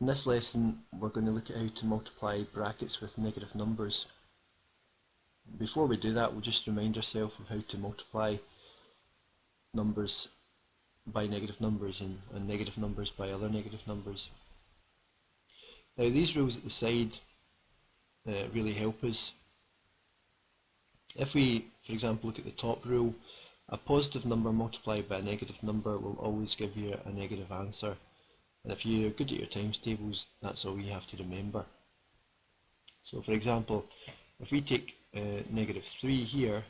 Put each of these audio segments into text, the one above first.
In this lesson we're going to look at how to multiply brackets with negative numbers. Before we do that, we'll just remind ourselves of how to multiply numbers by negative numbers and negative numbers by other negative numbers. Now these rules at the side really help us. If we, for example, look at the top rule, a positive number multiplied by a negative number will always give you a negative answer. And if you're good at your times tables, that's all you have to remember. So for example, if we take negative 3 here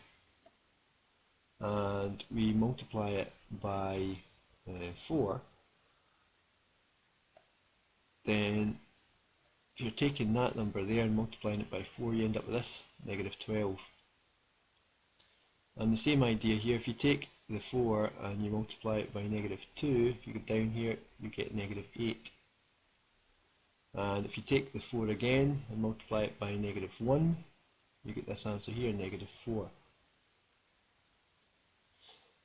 and we multiply it by 4, then if you're taking that number there and multiplying it by 4, you end up with this, negative 12. And the same idea here, if you take the 4 and you multiply it by negative 2, if you go down here, you get negative 8. And if you take the 4 again and multiply it by negative 1, you get this answer here, negative 4.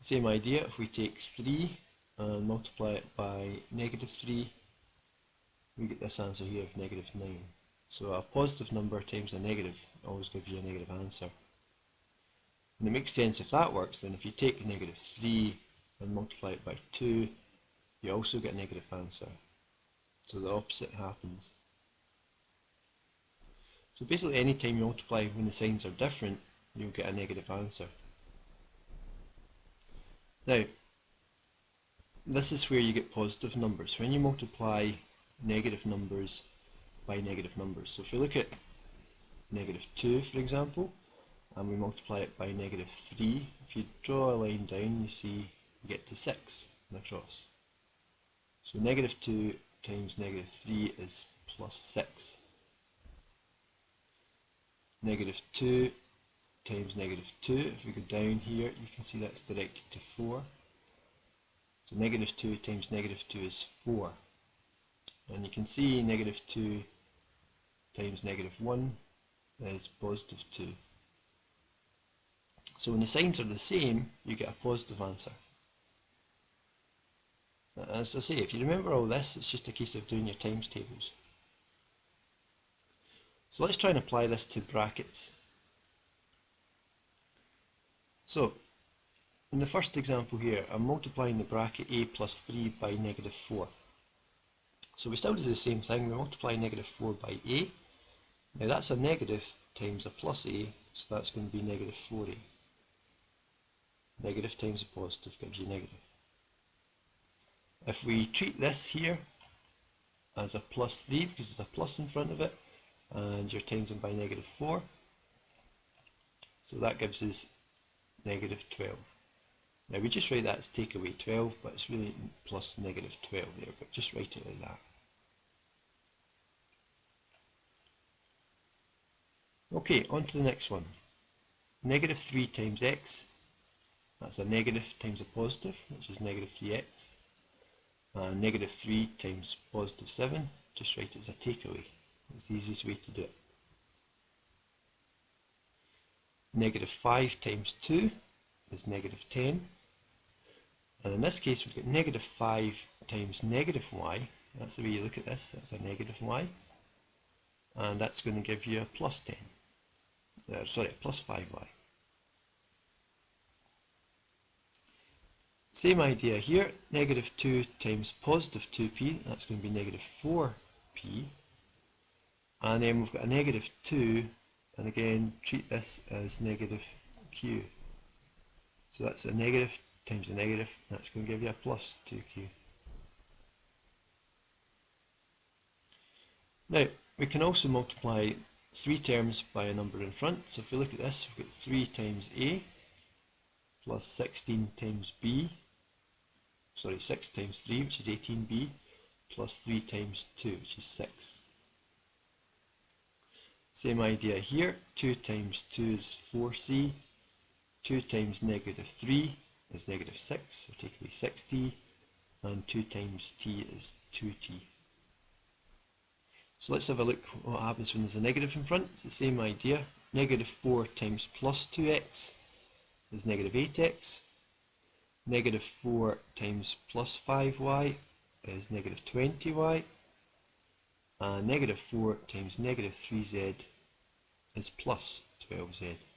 Same idea, if we take 3 and multiply it by negative 3, we get this answer here of negative 9. So a positive number times a negative always gives you a negative answer. And it makes sense if that works, then if you take negative 3 and multiply it by 2, you also get a negative answer. So the opposite happens. So basically any time you multiply when the signs are different, you'll get a negative answer. Now, this is where you get positive numbers, when you multiply negative numbers by negative numbers. So if we look at negative 2, for example, and we multiply it by negative 3, if you draw a line down, you see you get to 6 across. So negative 2 times negative 3 is plus 6. Negative 2 times negative 2, if we go down here, you can see that's directed to 4. So negative 2 times negative 2 is 4. And you can see negative 2 times negative 1 is positive 2. So when the signs are the same, you get a positive answer. As I say, if you remember all this, it's just a case of doing your times tables. So let's try and apply this to brackets. So, in the first example here, I'm multiplying the bracket a plus 3 by negative 4. So we still do the same thing, we multiply negative 4 by a. Now that's a negative times a plus a, so that's going to be negative 4a. Negative times a positive gives you negative. If we treat this here as a plus 3, because there's a plus in front of it, and you're timesing by negative 4, so that gives us negative 12. Now we just write that as take away 12, but it's really plus negative 12 there, but just write it like that. Okay, on to the next one. Negative 3 times x, that's a negative times a positive, which is negative 3x. And negative 3 times positive 7, just write it as a takeaway. It's the easiest way to do it. Negative 5 times 2 is negative 10. And in this case we've got negative 5 times negative y. That's the way you look at this, that's a negative y. And that's going to give you a plus 10. Sorry, a plus 5y. Same idea here, negative 2 times positive 2p, that's going to be negative 4p. And then we've got a negative 2, and again treat this as negative q. So that's a negative times a negative, that's going to give you a plus 2q. Now, we can also multiply 3 terms by a number in front. So if we look at this, we've got 3 times a plus 16 times b. Sorry, 6 times 3, which is 18b, plus 3 times 2, which is 6. Same idea here, 2 times 2 is 4c, 2 times negative 3 is negative 6, so take away 6t, and 2 times t is 2t. So let's have a look what happens when there's a negative in front. It's the same idea, negative 4 times plus 2x is negative 8x. Negative 4 times plus 5y is negative 20y. Negative 4 times negative 3z is plus 12z.